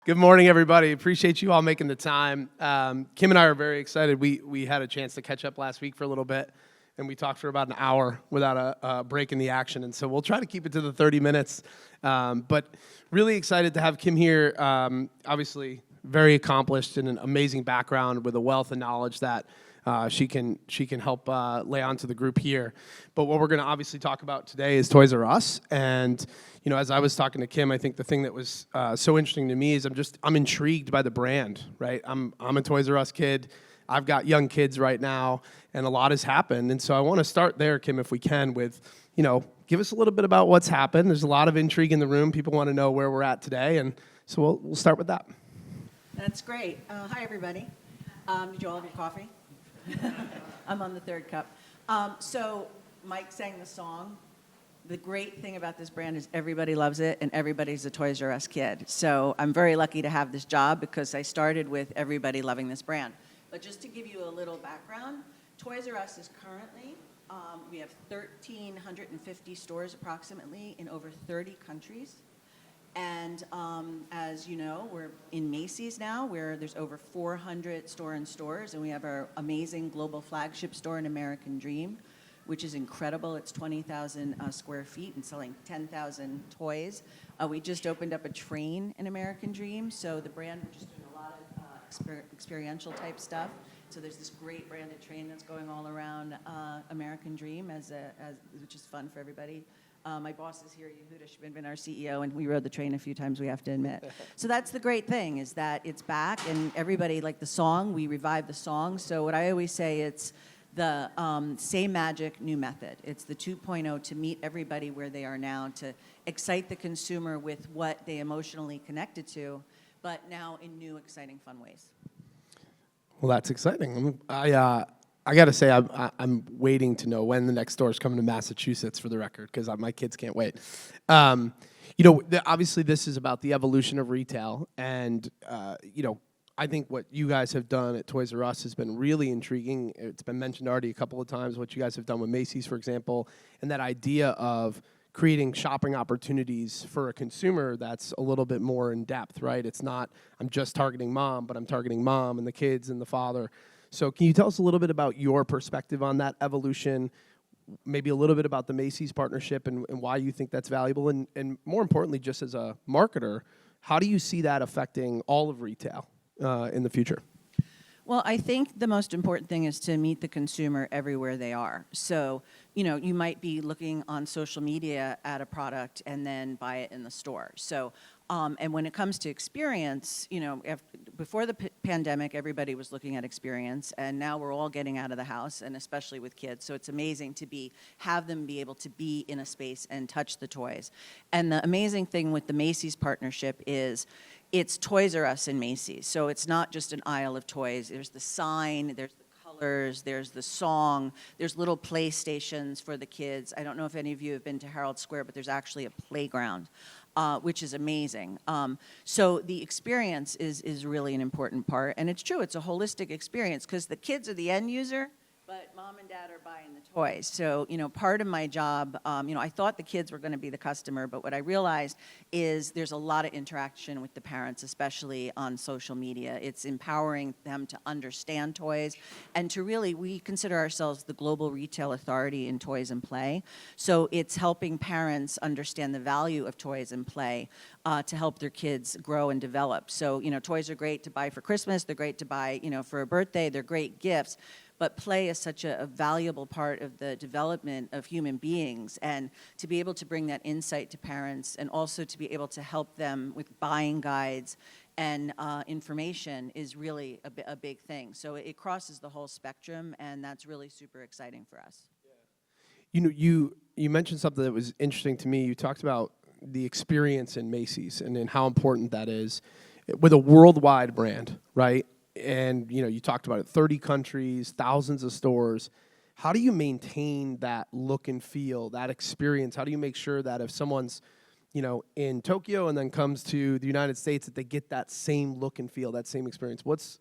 Good morning, everybody. Appreciate you all making the time. Kim and I are very excited. We had a chance to catch up last week for a little bit, and we talked for about an hour without a break in the action. And so we'll try to keep it to the 30 minutes. But really excited to have Kim here. Obviously, very accomplished and an amazing background with a wealth of knowledge that she can help lay onto the group here. But what we're going to obviously talk about today is Toys R Us. And you know, as I was talking to Kim, I think the thing that was so interesting to me is I'm intrigued by the brand, right? I'm a Toys R Us kid. I've got young kids right now, and a lot has happened. And so I want to start there, Kim, if we can, with, you know, give us a little bit about what's happened. There's a lot of intrigue in the room. People want to know where we're at today, and so we'll start with that. That's great. Hi, everybody. Did you all have your coffee? I'm on the third cup. So Mike sang the song. The great thing about this brand is everybody loves it, and everybody's a Toys R Us kid. So I'm very lucky to have this job because I started with everybody loving this brand. But just to give you a little background, Toys R Us is currently, we have 1,350 stores approximately in over 30 countries. And as you know, we're in Macy's now, where there's over 400 store-in-stores, and we have our amazing global flagship store in American Dream, which is incredible. It's 20,000 square feet and selling 10,000 toys. We just opened up a train in American Dream, so the brand, we're just doing a lot of experiential type stuff. So there's this great branded train that's going all around American Dream, which is fun for everybody. My boss is here, Yehuda Shmidman, our CEO, and we rode the train a few times, we have to admit. So that's the great thing, is that it's back, and everybody, like the song, we revived the song. So what I always say, it's the same magic, new method. It's the 2.0 to meet everybody where they are now, to excite the consumer with what they emotionally connected to, but now in new, exciting, fun ways. Well, that's exciting. I got to say, I'm waiting to know when the next store is coming to Massachusetts, for the record, because my kids can't wait. You know, obviously this is about the evolution of retail, and you know, I think what you guys have done at Toys R Us has been really intriguing. It's been mentioned already a couple of times, what you guys have done with Macy's, for example, and that idea of creating shopping opportunities for a consumer that's a little bit more in depth, right? It's not, I'm just targeting mom, but I'm targeting mom and the kids and the father. So can you tell us a little bit about your perspective on that evolution, maybe a little bit about the Macy's partnership and why you think that's valuable, and more importantly, just as a marketer, how do you see that affecting all of retail in the future? Well, I think the most important thing is to meet the consumer everywhere they are. So, you know, you might be looking on social media at a product and then buy it in the store. So, and when it comes to experience, you know, before the pandemic, everybody was looking at experience, and now we're all getting out of the house, and especially with kids. So it's amazing to have them be able to be in a space and touch the toys. And the amazing thing with the Macy's partnership is it's Toys R Us and Macy's. So it's not just an aisle of toys. There's the sign, there's the colors, there's the song, there's little playstations for the kids. I don't know if any of you have been to Herald Square, but there's actually a playground, which is amazing. So the experience is really an important part. And it's true, it's a holistic experience, because the kids are the end user, but mom and dad are buying the toys. So, you know, part of my job, you know, I thought the kids were going to be the customer, but what I realized is there's a lot of interaction with the parents, especially on social media. It's empowering them to understand toys and to really, we consider ourselves the global retail authority in toys and play. So it's helping parents understand the value of toys and play to help their kids grow and develop. So, you know, toys are great to buy for Christmas. They're great to buy, you know, for a birthday. They're great gifts. But play is such a valuable part of the development of human beings, and to be able to bring that insight to parents and also to be able to help them with buying guides and information is really a big thing. So it crosses the whole spectrum, and that's really super exciting for us. You know, you mentioned something that was interesting to me. You talked about the experience in Macy's and how important that is with a worldwide brand, right? And, you know, you talked about it, 30 countries, thousands of stores. How do you maintain that look and feel, that experience? How do you make sure that if someone's, you know, in Tokyo and then comes to the United States, that they get that same look and feel, that same experience? What's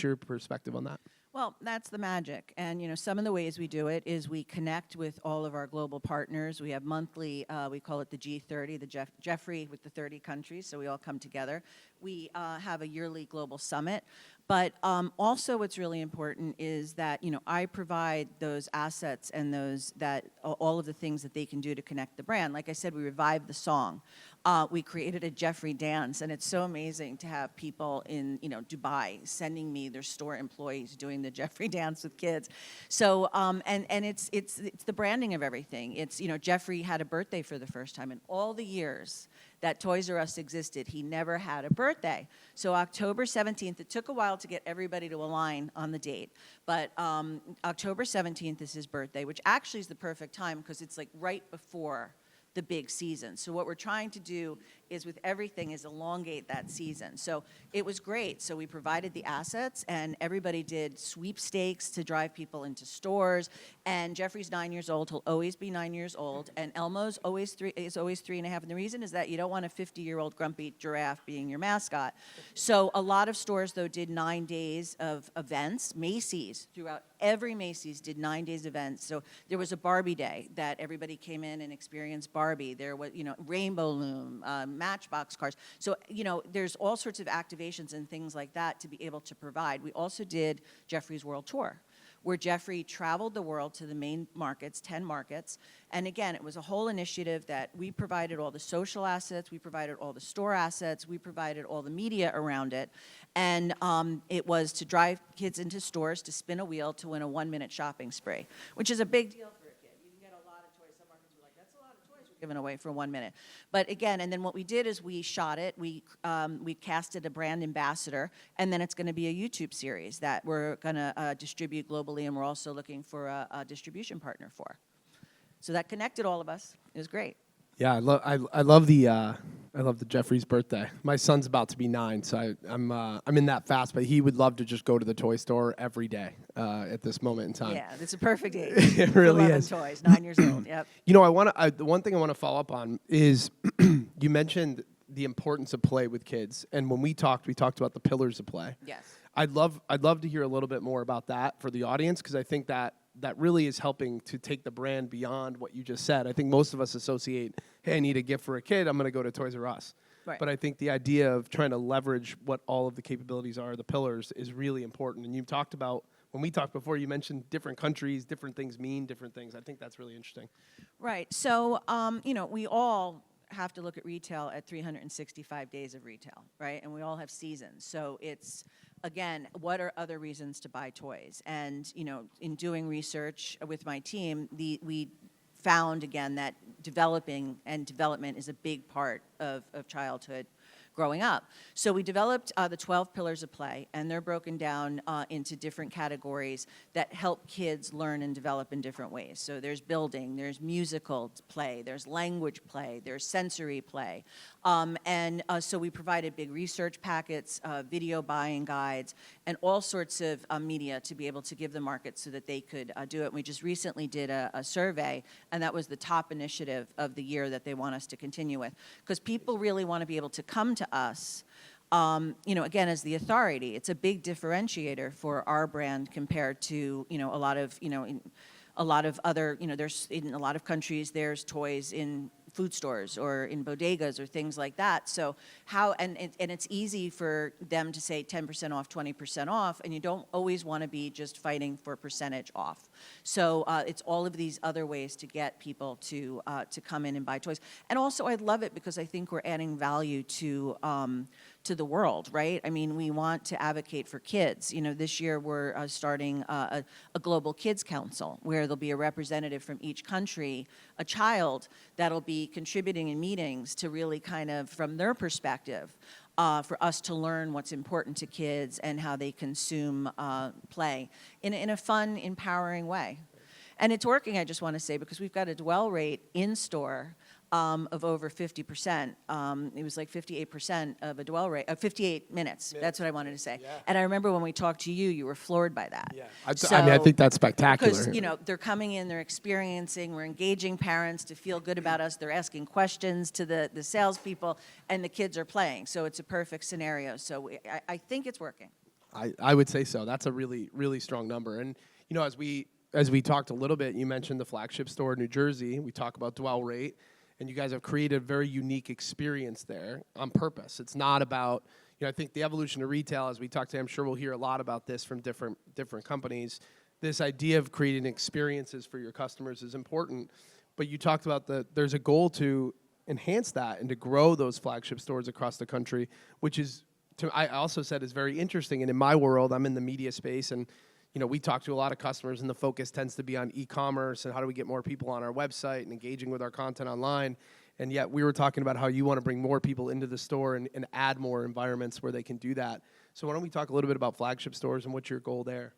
your perspective on that? Well, that's the magic. And, some of the ways we do it is we connect with all of our global partners. We have monthly, we call it the G30, the Jeffrey with the 30 countries, so we all come together. We have a yearly global summit. But also what's really important is that, I provide those assets and all of the things that they can do to connect the brand. Like I said, we revived the song. We created a Jeffrey dance, and it's so amazing to have people in, Dubai sending me their store employees doing the Jeffrey dance with kids. So, and it's the branding of everything. It's, Jeffrey had a birthday for the first time in all the years that Toys R Us existed. He never had a birthday. So October 17th, it took a while to get everybody to align on the date, but October 17th is his birthday, which actually is the perfect time because it's like right before the big season. So what we're trying to do is with everything is elongate that season. So it was great. So we provided the assets and everybody did sweepstakes to drive people into stores. And Jeffrey's 9 years old. He'll always be 9 years old. And Elmo's always 3.5. And the reason is that you don't want a 50-year-old grumpy giraffe being your mascot. So a lot of stores, though, did 9 days of events. Macy's, throughout every Macy's, did 9 days events. So there was a Barbie day that everybody came in and experienced Barbie. There was, Rainbow Loom, Matchbox cars. So, there's all sorts of activations and things like that to be able to provide. We also did Jeffrey's World Tour, where Jeffrey traveled the world to the main markets, 10 markets. And again, it was a whole initiative that we provided all the social assets, we provided all the store assets, we provided all the media around it. And it was to drive kids into stores to spin a wheel to win a 1-minute shopping spree, which is a big deal for a kid. You can get a lot of toys. Some markets are like, that's a lot of toys we're giving away for 1 minute. But again, and then what we did is we shot it, we casted a brand ambassador, and then it's going to be a YouTube series that we're going to distribute globally, and we're also looking for a distribution partner for. So that connected all of us. It was great. Yeah, I love the Jeffrey's birthday. My son's about to be 9, so I'm in that fast. But he would love to just go to the toy store every day at this moment in time. Yeah, it's a perfect age. It really is. Toys, 9 years old. Yep. The one thing I want to follow up on is you mentioned the importance of play with kids, and when we talked about the pillars of play. Yes. I'd love to hear a little bit more about that for the audience because I think that really is helping to take the brand beyond what you just said. I think most of us associate, hey, I need a gift for a kid, I'm going to go to Toys R Us. Right. But I think the idea of trying to leverage what all of the capabilities are, the pillars, is really important. And you've talked about, when we talked before, you mentioned different countries, different things mean different things. I think that's really interesting. Right. So, we all have to look at retail at 365 days of retail, right? And we all have seasons. So it's, again, what are other reasons to buy toys? And, in doing research with my team, we found, again, that development is a big part of childhood growing up. So we developed the 12 pillars of play, and they're broken down into different categories that help kids learn and develop in different ways. So there's building, there's musical play, there's language play, there's sensory play. So we provided big research packets, video buying guides, and all sorts of media to be able to give the market so that they could do it. We just recently did a survey, and that was the top initiative of the year that they want us to continue with. Because people really want to be able to come to us, again, as the authority. It's a big differentiator for our brand compared to, a lot of other, there's in a lot of countries, there's toys in food stores or in bodegas or things like that. So and it's easy for them to say 10% off, 20% off, and you don't always want to be just fighting for percentage off. So it's all of these other ways to get people to come in and buy toys. And also I love it because I think we're adding value to the world, right? I mean, we want to advocate for kids. This year we're starting a global kids council where there'll be a representative from each country, a child that'll be contributing in meetings to really kind of, from their perspective, for us to learn what's important to kids and how they consume play in a fun, empowering way. And it's working, I just want to say, because we've got a dwell rate in store of over 50%. It was like 58% of a dwell rate, 58 minutes. That's what I wanted to say. Yeah. And I remember when we talked to you, you were floored by that. Yeah. I think that's spectacular. Because, they're coming in, they're experiencing, we're engaging parents to feel good about us. They're asking questions to the salespeople, and the kids are playing. So it's a perfect scenario. So I think it's working. I would say so. That's a really, really strong number. And, as we talked a little bit, you mentioned the flagship store in New Jersey. We talk about dwell rate, and you guys have created a very unique experience there on purpose. It's not about, I think the evolution of retail, as we talk today, I'm sure we'll hear a lot about this from different companies. This idea of creating experiences for your customers is important, but you talked about there's a goal to enhance that and to grow those flagship stores across the country, which is, I also said, is very interesting. And in my world, I'm in the media space, and we talk to a lot of customers, and the focus tends to be on e-commerce and how do we get more people on our website and engaging with our content online. And yet we were talking about how you want to bring more people into the store and add more environments where they can do that. So why don't we talk a little bit about flagship stores and what's your goal there?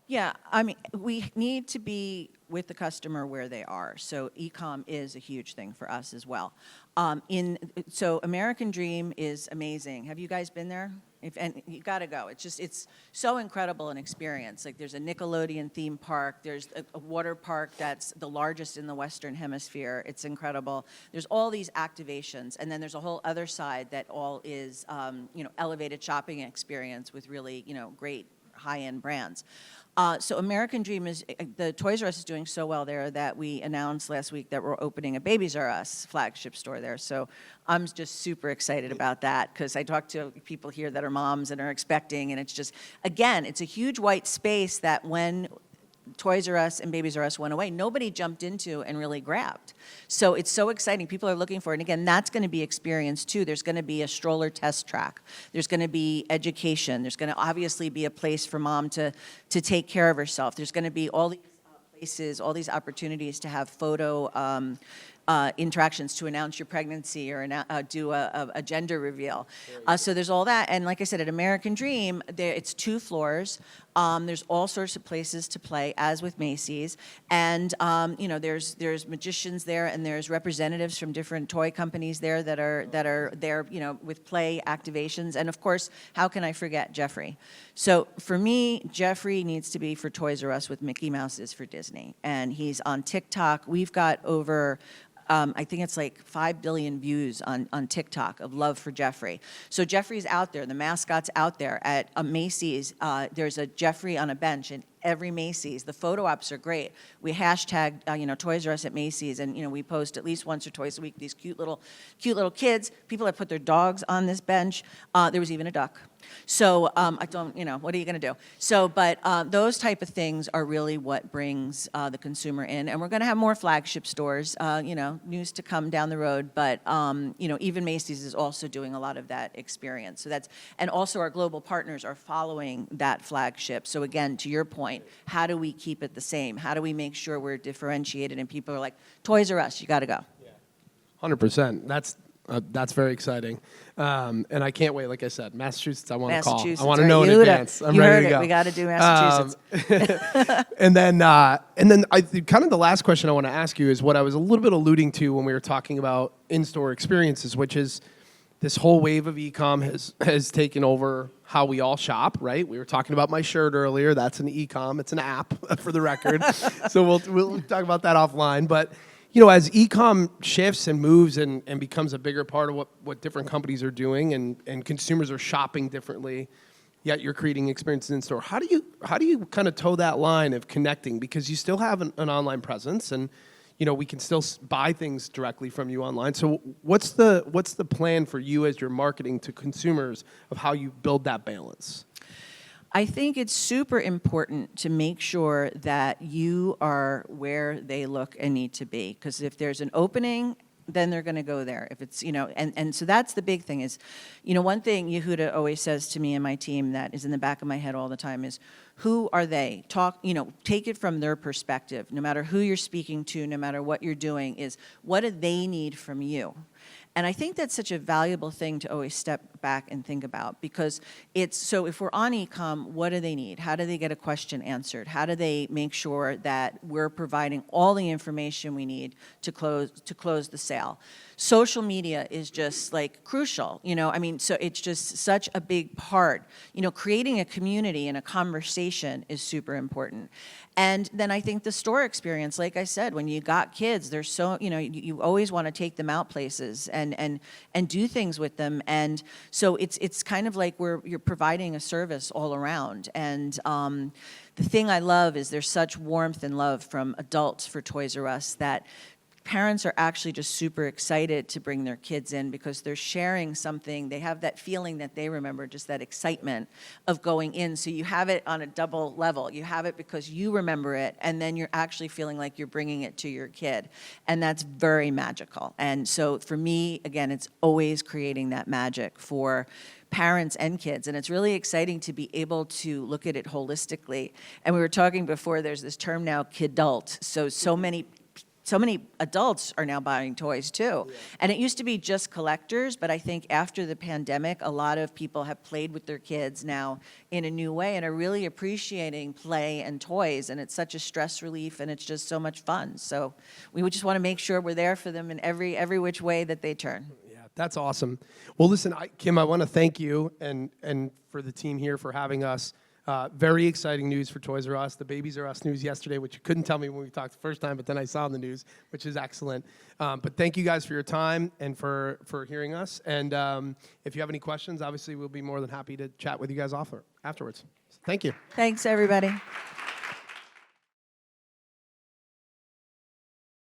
Yeah, I mean, we need to be with the customer where they are. So e-com is a huge thing for us as well. So American Dream is amazing. Have you guys been there? And you got to go. It's so incredible an experience. Like, there's a Nickelodeon theme park. There's a water park that's the largest in the Western Hemisphere. It's incredible. There's all these activations, and then there's a whole other side that all is elevated shopping experience with really great high-end brands. So American Dream the Toys R Us is doing so well there that we announced last week that we're opening a Babies R Us flagship store there. So I'm just super excited about that, because I talk to people here that are moms and are expecting, and it's just, again, it's a huge white space that when Toys R Us and Babies R Us went away, nobody jumped into and really grabbed. So it's so exciting. People are looking for it. And again, that's going to be experienced too. There's going to be a stroller test track. There's going to be education. There's going to obviously be a place for mom to take care of herself. There's going to be all these places, all these opportunities to have photo interactions to announce your pregnancy or do a gender reveal. So there's all that. And like I said, at American Dream, it's 2 floors. There's all sorts of places to play, as with Macy's. And, there's magicians there, and there's representatives from different toy companies there that are there, with play activations. And of course, how can I forget Jeffrey? So for me, Jeffrey needs to be for Toys R Us what Mickey Mouse is for Disney. And he's on TikTok. We've got over I think it's like 5 billion views on TikTok of love for Jeffrey. So Jeffrey's out there. The mascot's out there. At Macy's, there's a Jeffrey on a bench in every Macy's. The photo ops are great. We hashtag, Toys R Us at Macy's, and, we post at least once or twice a week these cute little kids. People have put their dogs on this bench. There was even a duck. So I don't, what are you going to do? So, but those type of things are really what brings the consumer in. And we're going to have more flagship stores, news to come down the road. But, even Macy's is also doing a lot of that experience. So and also our global partners are following that flagship. So again, to your point, how do we keep it the same? How do we make sure we're differentiated and people are like, Toys R Us, you got to go? 100%. That's very exciting. And I can't wait. Like I said, Massachusetts, I want to call. I want to know in advance. I'm ready to go. We got to do Massachusetts. And then kind of the last question I want to ask you is what I was a little bit alluding to when we were talking about in-store experiences, which is this whole wave of e-com has taken over how we all shop, right? We were talking about my shirt earlier. That's an e-com. It's an app, for the record. So we'll talk about that offline. But as e-com shifts and moves and becomes a bigger part of what different companies are doing and consumers are shopping differently, yet you're creating experiences in store. How do you kind of toe that line of connecting? Because you still have an online presence, and we can still buy things directly from you online. So what's the plan for you as you're marketing to consumers of how you build that balance? I think it's super important to make sure that you are where they look and need to be. Because if there's an opening, then they're going to go there. If it's, and so that's the big thing is, one thing Yehuda always says to me and my team that is in the back of my head all the time is, who are they? Take it from their perspective. No matter who you're speaking to, no matter what you're doing, is what do they need from you? And I think that's such a valuable thing to always step back and think about, because so if we're on e-com, what do they need? How do they get a question answered? How do they make sure that we're providing all the information we need to close the sale? social media is just like crucial, I mean, so it's just such a big part. Creating a community and a conversation is super important. And then I think the store experience, like I said, when you got kids, there's so, you always want to take them out places and do things with them. And so it's kind of like you're providing a service all around. And the thing I love is there's such warmth and love from adults for Toys R Us that parents are actually just super excited to bring their kids in because they're sharing something. They have that feeling that they remember, just that excitement of going in. So you have it on a double level. You have it because you remember it, and then you're actually feeling like you're bringing it to your kid. And that's very magical. And so for me, again, it's always creating that magic for parents and kids, and it's really exciting to be able to look at it holistically. And we were talking before, there's this term now, kidult. So many adults are now buying toys too. Yeah. And it used to be just collectors, but I think after the pandemic, a lot of people have played with their kids now in a new way and are really appreciating play and toys. And it's such a stress relief, and it's just so much fun. So we would just want to make sure we're there for them in every which way that they turn. That's awesome. Well, listen, Kim, I want to thank you and for the team here for having us. Very exciting news for Toys R Us. The Babies R Us news yesterday, which you couldn't tell me when we talked the first time, but then I saw in the news, which is excellent. But thank you guys for your time and for hearing us. And if you have any questions, obviously we'll be more than happy to chat with you guys afterwards. So thank you. Thanks, everybody.